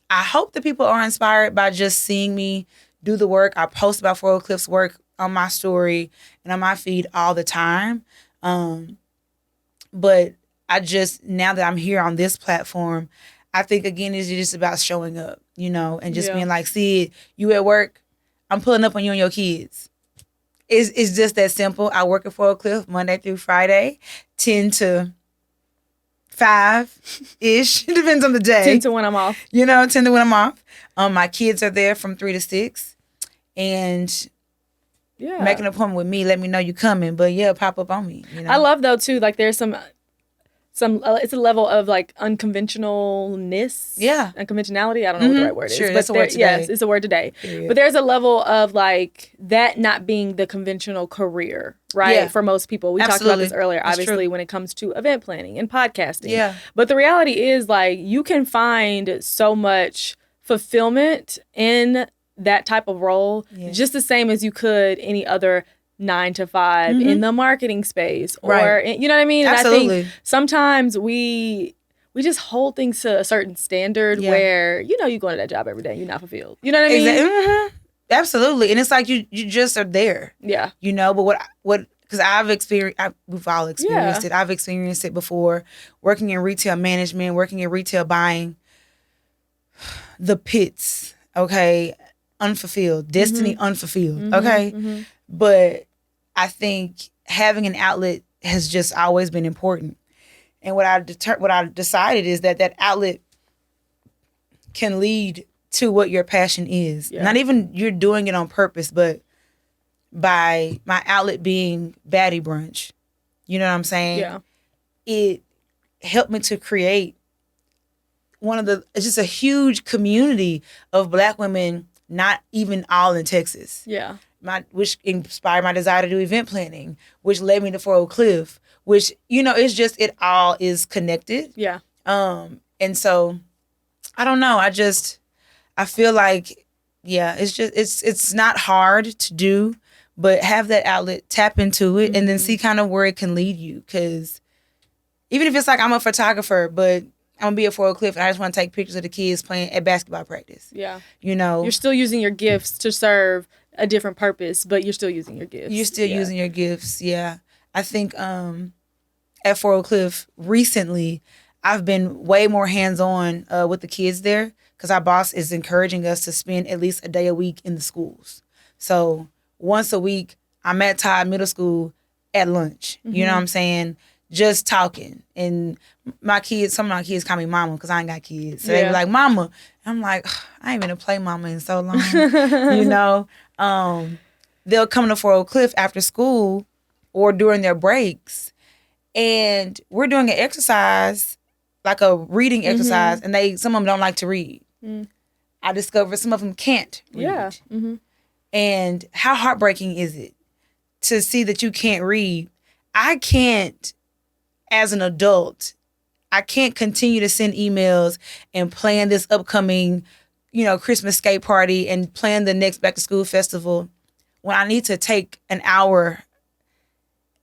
I hope that people are inspired by just seeing me do the work. I post about Oak Cliff's work on my story and on my feed all the time. But I just, now that I'm here on this platform, I think, again, it's just about showing up, you know, and just being like, Sid, you at work, I'm pulling up on you and your kids. It's just that simple. I work at Oak Cliff Monday through Friday, 10 to 5-ish. It depends on the day. 10 to when I'm off. You know, 10 to when I'm off. My kids are there from 3 to 6. And make an appointment with me. Let me know you coming. But yeah, pop up on me. You know? I love though too, like there's some it's a level of like unconventionalness. Yeah. Unconventionality. I don't know what the right word is. Sure, But that's a word today. Yes, it's a word today. Period. But there's a level of like that not being the conventional career, right? Yeah. For most people. We talked about Absolutely. this earlier, That's obviously, true. when it comes to event planning and podcasting. Yeah. But the reality is like you can find so much fulfillment in that type of role, just the same as you could any other 9 to 5 in the marketing space, or Right. you know what I mean? Absolutely. And I think sometimes we just hold things to a certain standard where you go into that job every day and you're not fulfilled. You know what I mean? Exactly. Absolutely. And it's like you just are there. Yeah. But what because we've all experienced it. I've experienced it before, working in retail management, working in retail buying. The pits, okay, unfulfilled, destiny unfulfilled, okay? But I think having an outlet has just always been important. And what I decided is that outlet can lead to what your passion is. Yeah. Not even you're doing it on purpose, but by my outlet being baddie brunch, you know what I'm saying? Yeah. It helped me to create it's just a huge community of Black women, not even all in Texas. Yeah. Which inspired my desire to do event planning, which led me to Fort Oak Cliff, which, it's just, it all is connected. Yeah. And so, I don't know. I feel like, it's not hard to do, but have that outlet, tap into it, and then see kind of where it can lead you. Because even if it's like I'm a photographer, but I'm gonna be at Fort Oak Cliff and I just want to take pictures of the kids playing at basketball practice. Yeah. You're still using your gifts to serve a different purpose, but you're still using your gifts. You're still using your gifts. Yeah. I think at Fort Oak Cliff recently, I've been way more hands-on with the kids there because our boss is encouraging us to spend at least a day a week in the schools. So once a week, I'm at Todd Middle School at lunch. You know what I'm saying? Just talking. And some of my kids call me mama because I ain't got kids. So they be like, mama. I'm like, I ain't been to play mama in so long. They'll come to Fort Oak Cliff after school or during their breaks. And we're doing an exercise, like a reading exercise. And some of them don't like to read. I discovered some of them can't read. Yeah. And how heartbreaking is it to see that you can't read? I can't, as an adult, I can't continue to send emails and plan this upcoming, Christmas skate party and plan the next back to school festival when I need to take an hour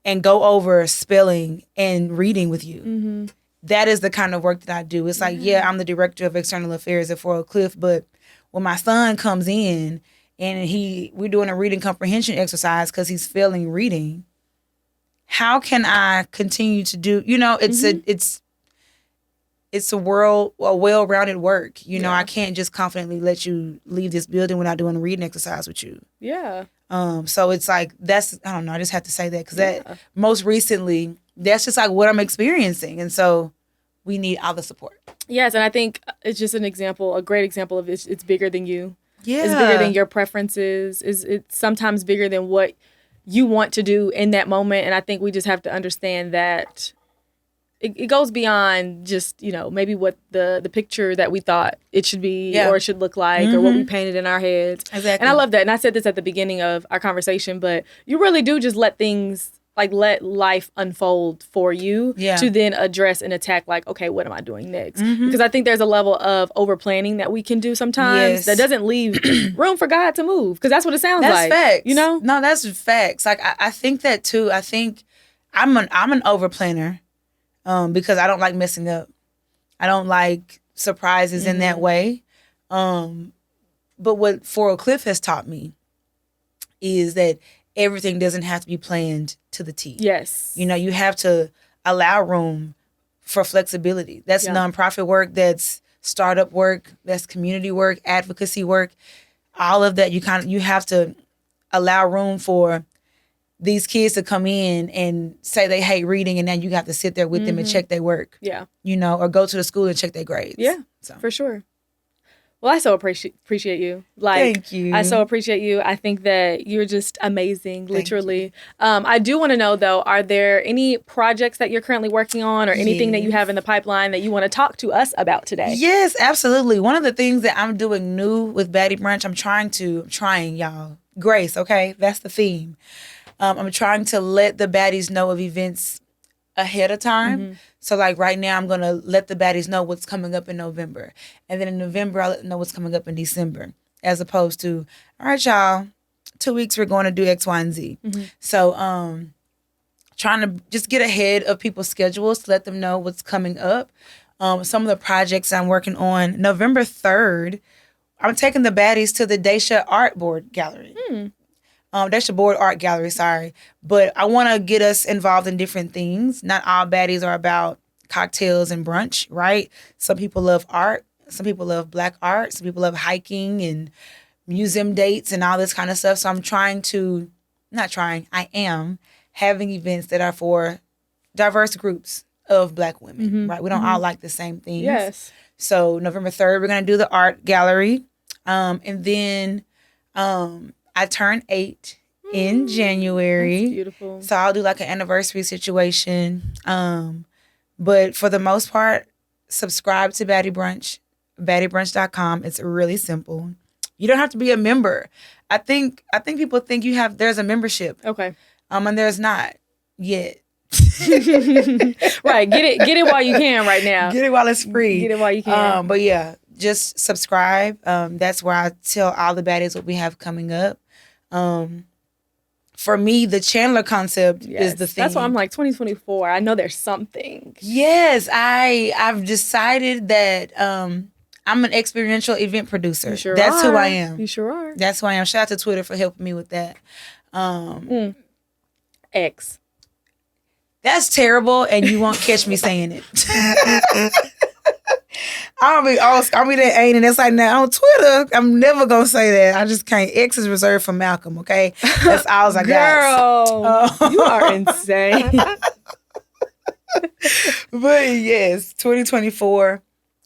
and go over spelling and reading with you. That is the kind of work that I do. It's like, I'm the director of external affairs at Fort Oak Cliff, but when my son comes in and we're doing a reading comprehension exercise because he's failing reading, how can I continue to do, it's a well-rounded work. I can't just confidently let you leave this building without doing a reading exercise with you. Yeah. So it's like, I don't know, I just have to say that because that most recently, that's just like what I'm experiencing. And so we need all the support. Yes. And I think it's just a great example of it's bigger than you. Yeah. It's bigger than your preferences. It's sometimes bigger than what you want to do in that moment. And I think we just have to understand that it goes beyond just, maybe what the picture that we thought it should be or it should look like or what we painted in our heads. Exactly. And I love that. And I said this at the beginning of our conversation, but you really do just let life unfold for you to then address and attack okay, what am I doing next? Because I think there's a level of over planning that we can do sometimes that doesn't leave room for God to move, because that's what it sounds like. That's facts. No, that's facts. Like I think that too. I think I'm an over planner because I don't like messing up. I don't like surprises in that way. But what Fort Oak Cliff has taught me is that everything doesn't have to be planned to the T. Yes. You have to allow room for flexibility. That's nonprofit work, that's startup work, that's community work, advocacy work. All of that, you have to allow room for these kids to come in and say they hate reading, and then you have to sit there with them and check their work. Yeah. Or go to the school and check their grades. Yeah, so. for sure. Well, I so appreciate you. Thank you. I so appreciate you. I think that you're just amazing, literally. I do want to know, though, are there any projects that you're currently working on or anything that you have in the pipeline that you want to talk to us about today? Yes, absolutely. One of the things that I'm doing new with Baddie Brunch, I'm trying, y'all. Grace, okay? That's the theme. I'm trying to let the baddies know of events ahead of time. Mm-hmm. So like right now, I'm going to let the baddies know what's coming up in November. And then in November, I'll let them know what's coming up in December. As opposed to, all right, y'all, 2 weeks, we're going to do X, Y, and Z. Mm-hmm. So trying to just get ahead of people's schedules to let them know what's coming up. Some of the projects I'm working on. November 3rd, I'm taking the baddies to the Daisha Art Board Gallery. Daisha Board Art Gallery, sorry. But I want to get us involved in different things. Not all baddies are about cocktails and brunch, right? Some people love art. Some people love Black art. Some people love hiking and museum dates and all this kind of stuff. So I am having events that are for diverse groups of Black women, right? We don't all like the same things. Yes. So November 3rd, we're going to do the art gallery. And then I turn 8 in January. That's beautiful. So I'll do like an anniversary situation. But for the most part, subscribe to Baddie Brunch, baddiebrunch.com. It's really simple. You don't have to be a member. I think people think there's a membership. Okay. And there's not yet. Right. Get it while you can right now. Get it while it's free. Get it while you can. But yeah, just subscribe. That's where I tell all the baddies what we have coming up. For me, the Chandler concept is the thing. That's why I'm like 2024. I know there's something. Yes, I've decided that I'm an experiential event producer. You sure That's are. who I am. You sure are. That's who I am. Shout out to Twitter for helping me with that. X. That's terrible, and you won't catch me saying it. I'll be that ain't, and it's like now on Twitter, I'm never gonna say that. I just can't. X is reserved for Malcolm, okay? That's all I got. Girl, you are insane. But yes, 2024,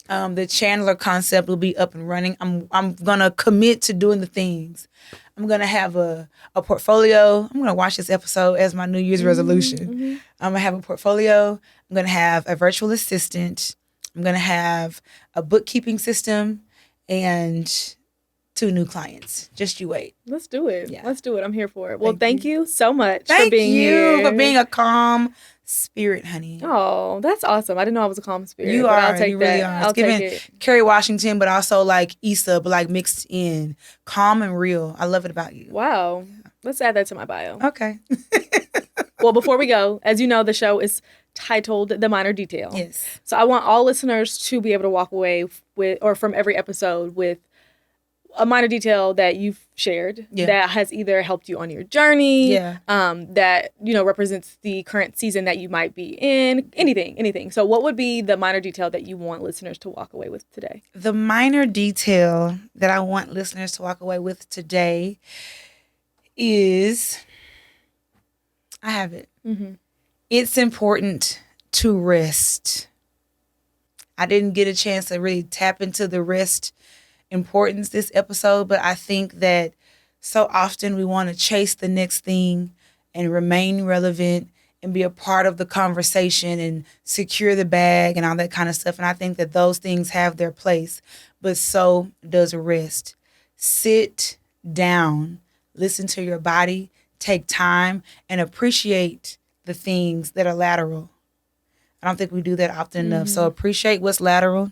the Chandler concept will be up and running. I'm gonna commit to doing the things. I'm gonna have a portfolio. I'm gonna watch this episode as my New Year's resolution. I'm gonna have a portfolio. I'm gonna have a virtual assistant. I'm going to have a bookkeeping system and 2 new clients. Just you wait. Let's do it. Yeah. Let's do it. I'm here for it. Well, thank you so much for being Thank you here. for being a calm spirit, honey. Oh, that's awesome. I didn't know I was a calm spirit. You but are. I'll take You that. really are. I'll It's giving take it. Kerry Washington, but also like Issa, but like mixed in. Calm and real. I love it about you. Wow. Let's add that to my bio. Okay. Well, before we go, as you know, the show is titled The Minor Detail. Yes. So I want all listeners to be able to walk away with, or from every episode with, a minor detail that you've shared that has either helped you on your journey, that, represents the current season that you might be in, anything. So what would be the minor detail that you want listeners to walk away with today? The minor detail that I want listeners to walk away with today is, I have it. It's important to rest. I didn't get a chance to really tap into the rest importance this episode, but I think that so often we want to chase the next thing and remain relevant and be a part of the conversation and secure the bag and all that kind of stuff. And I think that those things have their place, but so does rest. Sit down, listen to your body, take time, and appreciate the things that are lateral. I don't think we do that often enough. So appreciate what's lateral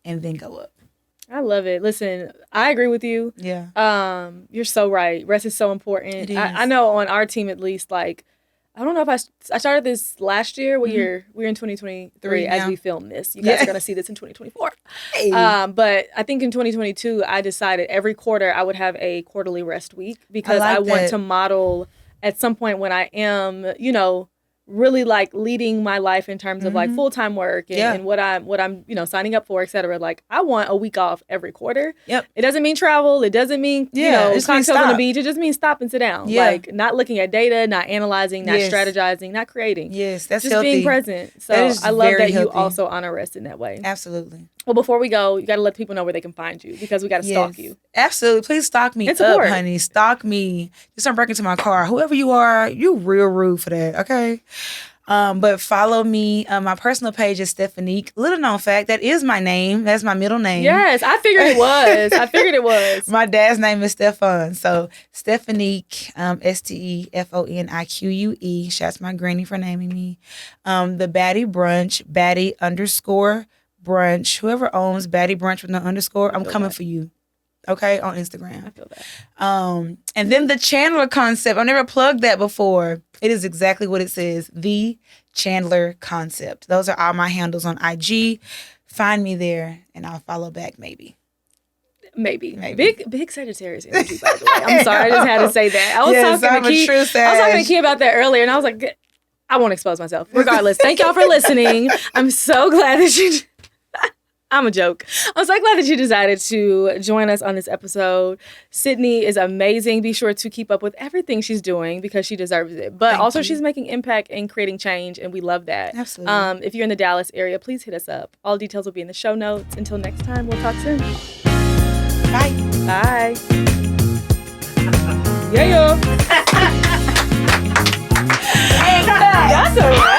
and then go up. I love it. Listen, I agree with you. Yeah. You're so right. Rest is so important. It is. I know on our team, at least, like, I don't know if I started this last year. What year? We're in 2023 as we film this. You guys are going to see this in 2024. Hey. But I think in 2022, I decided every quarter I would have a quarterly rest week because I want to model at some point when I am, really like leading my life in terms of like full-time work and what I'm signing up for, et cetera. Like I want a week off every quarter. Yep. It doesn't mean travel. It doesn't mean cocktails on the beach. It just means stop and sit down. Yeah. Like not looking at data, not analyzing, not strategizing, not creating. Yes, that's just healthy. being present. So That is I love very that you healthy. also honor rest in that way. Absolutely. Well, before we go, you got to let people know where they can find you because we got to stalk you. Absolutely. Please stalk me And up, support. honey. Stalk me. Just don't break into my car. Whoever you are, you real rude for that, okay? But follow me. My personal page is Stephanique. Little known fact, that is my name. That's my middle name. Yes, I figured it was. My dad's name is Stefan. So Stephanique, Stefonique. Shouts my granny for naming me. The Baddie Brunch, Baddie_brunch. Whoever owns Baddie Brunch with no underscore, I'm coming for you. Okay, on Instagram. I feel that. And then the Chandler concept. I've never plugged that before. It is exactly what it says. The Chandler concept. Those are all my handles on IG. Find me there and I'll follow back maybe. Maybe. Big Sagittarius energy, by the way. I'm sorry, I just had to say that. I was Yes, talking I'm to a Key. true I was talking to Key about that earlier, and I was like, I won't expose myself. Regardless, thank y'all for listening. I'm so glad that you. I'm a joke. I'm so glad that you decided to join us on this episode. Sydney is amazing. Be sure to keep up with everything she's doing because she deserves it. But also, she's making impact and creating change, and we love that. Absolutely. If you're in the Dallas area, please hit us up. All details will be in the show notes. Until next time, we'll talk soon. Bye. Bye. Yeah. That's a wrap.